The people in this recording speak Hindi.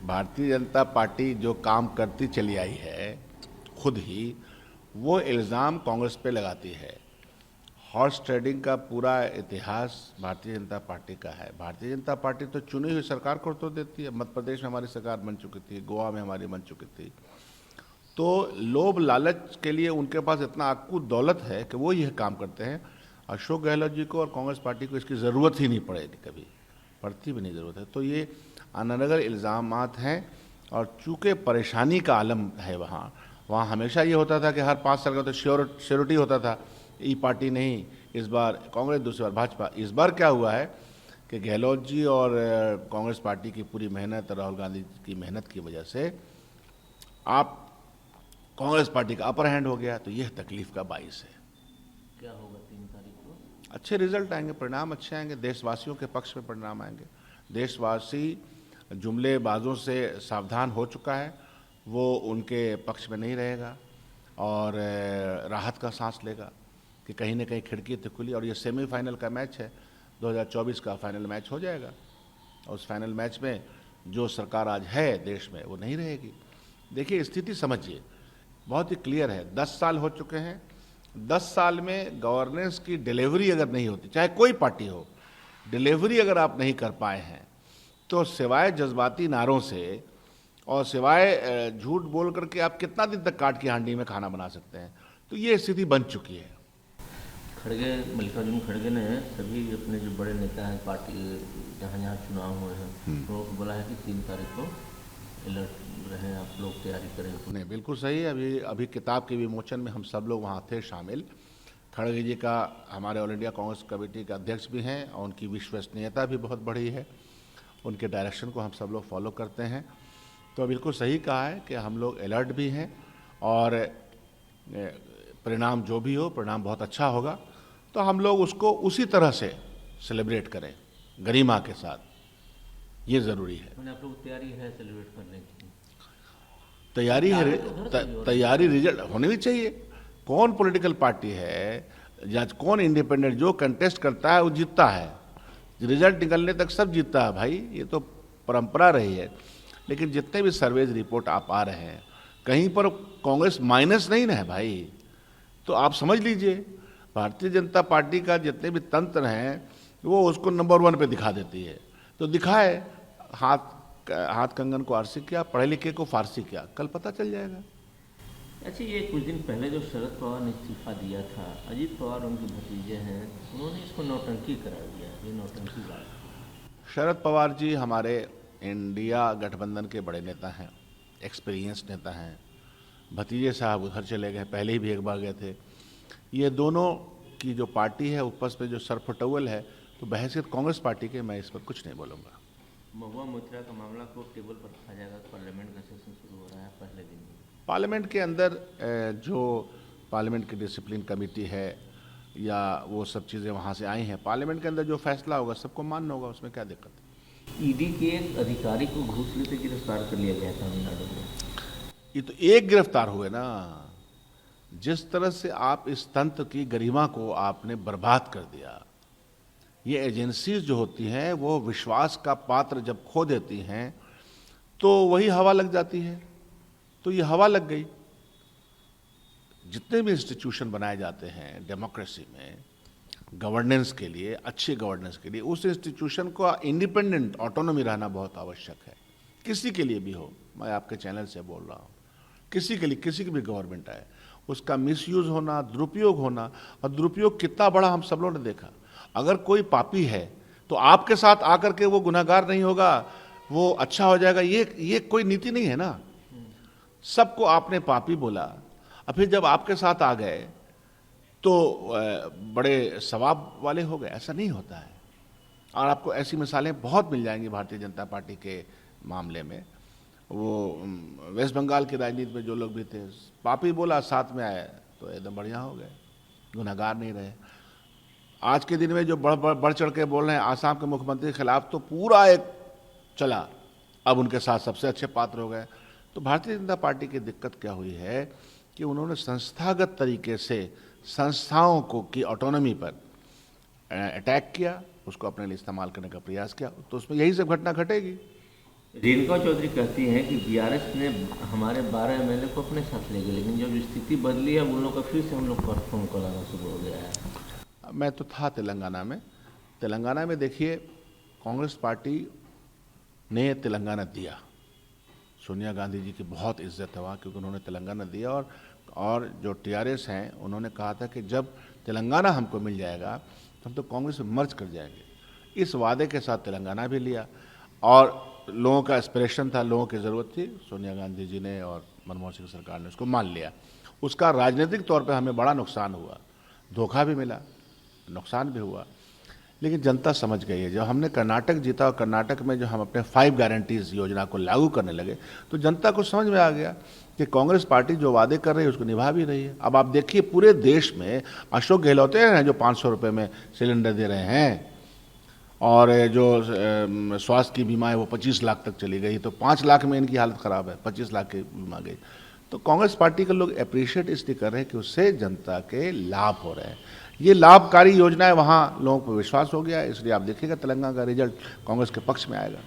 भारतीय जनता पार्टी जो काम करती चली आई है खुद ही, वो इल्ज़ाम कांग्रेस पे लगाती है। हॉर्स ट्रेडिंग का पूरा इतिहास भारतीय जनता पार्टी का है। भारतीय जनता पार्टी तो चुनी हुई सरकार को तो देती है। मध्य प्रदेश में हमारी सरकार बन चुकी थी, गोवा में हमारी बन चुकी थी। तो लोभ लालच के लिए उनके पास इतना अक्कू दौलत है कि वो यह काम करते हैं। अशोक गहलोत जी को और कांग्रेस पार्टी को इसकी ज़रूरत ही नहीं पड़ेगी, कभी पड़ती भी नहीं ज़रूरत है। तो ये अनर्गल इल्ज़ामात हैं। और चूँकि परेशानी का आलम है वहाँ वहाँ हमेशा ये होता था कि हर 5 साल का तो श्योरिटी होता था, ई पार्टी नहीं, इस बार कांग्रेस, दूसरी बार भाजपा। इस बार क्या हुआ है कि गहलोत जी और कांग्रेस पार्टी की पूरी मेहनत, राहुल गांधी की मेहनत की वजह से आप कांग्रेस पार्टी का अपर हैंड हो गया। तो यह तकलीफ का बाइस है। क्या होगा 3 तारीख को? अच्छे रिजल्ट आएंगे, परिणाम अच्छे आएंगे, देशवासियों के पक्ष में परिणाम आएंगे। देशवासी जुमलेबाजों से सावधान हो चुका है, वो उनके पक्ष में नहीं रहेगा और राहत का सांस लेगा कि कहीं ना कहीं खिड़की तो खुली। और ये सेमीफाइनल का मैच है, 2024 का फाइनल मैच हो जाएगा। और उस फाइनल मैच में जो सरकार आज है देश में वो नहीं रहेगी। देखिए स्थिति समझिए, बहुत ही क्लियर है। 10 साल हो चुके हैं। 10 साल में गवर्नेंस की डिलीवरी अगर नहीं होती, चाहे कोई पार्टी हो, डिलीवरी अगर आप नहीं कर पाए हैं, तो सिवाय जज्बाती नारों से और सिवाय झूठ बोल करके आप कितना दिन तक काट की हांडी में खाना बना सकते हैं। तो ये स्थिति बन चुकी है। खड़गे, मल्लिकार्जुन खड़गे ने सभी अपने जो बड़े नेता हैं पार्टी, जहाँ जहाँ चुनाव हुए हैं, तो बोला है कि 3 तारीख को अलर्ट रहें, आप लोग तैयारी करें। नहीं, बिल्कुल सही है। अभी किताब के विमोचन में हम सब लोग वहाँ थे शामिल। खड़गे जी का हमारे ऑल इंडिया कांग्रेस कमेटी का अध्यक्ष भी हैं और उनकी विश्वसनीयता भी बहुत बड़ी है। उनके डायरेक्शन को हम सब लोग फॉलो करते हैं। तो बिल्कुल सही कहा है कि हम लोग अलर्ट भी हैं और परिणाम जो भी हो, परिणाम बहुत अच्छा होगा तो हम लोग उसको उसी तरह से सेलिब्रेट करें, गरिमा के साथ। ये ज़रूरी है। मैंने आप लोग तैयारी है सेलिब्रेट करने की? तैयारी है, तैयारी रिजल्ट होनी भी चाहिए। कौन पॉलिटिकल पार्टी है या कौन इंडिपेंडेंट जो कंटेस्ट करता है वो जीतता है। रिजल्ट निकलने तक सब जीतता है भाई, ये तो परंपरा रही है। लेकिन जितने भी सर्वेज रिपोर्ट आप आ रहे हैं, कहीं पर कांग्रेस माइनस नहीं ना है भाई। तो आप समझ लीजिए, भारतीय जनता पार्टी का जितने भी तंत्र हैं वो उसको नंबर 1 पे दिखा देती है। तो दिखाए, हाथ कंगन को आरसी किया, पढ़े लिखे को फारसी किया, कल पता चल जाएगा। अच्छा, ये कुछ दिन पहले जो शरद पवार ने इस्तीफा दिया था, अजीत पवार उनके भतीजे हैं, उन्होंने इसको नौटंकी करार दिया। ये नौटंकी बात। शरद पवार जी हमारे इंडिया गठबंधन के बड़े नेता हैं, एक्सपीरियंस नेता हैं। भतीजे साहब उधर चले गए, पहले ही भी एक बार गए थे। ये दोनों की जो पार्टी है ऊपर पे जो सरफटौल है, तो बहसियत कांग्रेस पार्टी के मैं इस पर कुछ नहीं बोलूँगा। महुआ मोइत्रा का मामला को टेबल पर रखा जाएगा। पार्लियामेंट का सेशन शुरू हो रहा है पहले दिन में। पार्लियामेंट के अंदर जो पार्लियामेंट की डिसिप्लिन कमेटी है या वो सब चीज़ें वहाँ से आई हैं, पार्लियामेंट के अंदर जो फैसला होगा सबको मानना होगा, उसमें क्या दिक्कत है। ईडी के एक अधिकारी को घूस लेते गिरफ्तार कर लिया गया तमिलनाडु में। ये तो एक गिरफ्तार हुए ना। जिस तरह से आप इस तंत्र की गरिमा को आपने बर्बाद कर दिया। ये एजेंसीज जो होती हैं वो विश्वास का पात्र जब खो देती हैं तो वही हवा लग जाती है। तो ये हवा लग गई। जितने भी इंस्टीट्यूशन बनाए जाते हैं डेमोक्रेसी में गवर्नेंस के लिए, अच्छी गवर्नेंस के लिए, उस इंस्टीट्यूशन को इंडिपेंडेंट ऑटोनॉमी रहना बहुत आवश्यक है। किसी के लिए भी हो, मैं आपके चैनल से बोल रहा हूँ, किसी के लिए, किसी की भी गवर्नमेंट आए, उसका मिसयूज होना, दुरुपयोग होना, और दुरुपयोग कितना बड़ा हम सब लोगों ने देखा। अगर कोई पापी है तो आपके साथ आकर के वो गुनहगार नहीं होगा, वो अच्छा हो जाएगा, ये कोई नीति नहीं है ना। सबको आपने पापी बोला, और फिर जब आपके साथ आ गए तो बड़े सवाब वाले हो गए। ऐसा नहीं होता है। और आपको ऐसी मिसालें बहुत मिल जाएंगी भारतीय जनता पार्टी के मामले में। वो वेस्ट बंगाल की राजनीति में जो लोग भी थे, पापी बोला, साथ में आए तो एकदम बढ़िया हो गए, गुनहगार नहीं रहे। आज के दिन में जो बढ़ चढ़ के बोल रहे हैं आसाम के मुख्यमंत्री के खिलाफ, तो पूरा एक चला, अब उनके साथ सबसे अच्छे पात्र हो गए। तो भारतीय जनता पार्टी की दिक्कत क्या हुई है कि उन्होंने संस्थागत तरीके से संस्थाओं को की ऑटोनॉमी पर अटैक किया, उसको अपने लिए इस्तेमाल करने का प्रयास किया। तो उसमें यही सब घटना घटेगी। रेणुका चौधरी कहती हैं कि बीआरएस ने हमारे 12 एमएलए को अपने साथ ले गए, लेकिन जब स्थिति बदली है उन लोग का फिर से हम लोग पर फोन कॉल आना शुरू हो गया है। मैं तो था तेलंगाना में देखिए, कांग्रेस पार्टी ने तेलंगाना दिया, सोनिया गांधी जी की बहुत इज्जत है वहाँ, क्योंकि उन्होंने तेलंगाना दिया। और जो टीआरएस हैं उन्होंने कहा था कि जब तेलंगाना हमको मिल जाएगा तो हम तो कांग्रेस में मर्ज कर जाएंगे। इस वादे के साथ तेलंगाना भी लिया, और लोगों का एस्पिरेशन था, लोगों की ज़रूरत थी, सोनिया गांधी जी ने और मनमोहन सिंह सरकार ने उसको मान लिया। उसका राजनीतिक तौर पे हमें बड़ा नुकसान हुआ, धोखा भी मिला, नुकसान भी हुआ, लेकिन जनता समझ गई है। जब हमने कर्नाटक जीता और कर्नाटक में जो हम अपने 5 गारंटीज योजना को लागू करने लगे, तो जनता को समझ में आ गया कि कांग्रेस पार्टी जो वादे कर रही है उसको निभा भी रही है। अब आप देखिए पूरे देश में अशोक गहलोत हैं जो 500 रुपये में सिलेंडर दे रहे हैं, और जो स्वास्थ्य की बीमा है वो 25 लाख तक चली गई, तो 5 लाख में इनकी हालत ख़राब है, 25 लाख की बीमा गई। तो कांग्रेस पार्टी के लोग अप्रिशिएट इसलिए कर रहे हैं कि उससे जनता के लाभ हो रहे हैं। ये लाभकारी योजना है, वहाँ लोगों को विश्वास हो गया है, इसलिए आप देखिएगा तेलंगाना का रिजल्ट कांग्रेस के पक्ष में आएगा।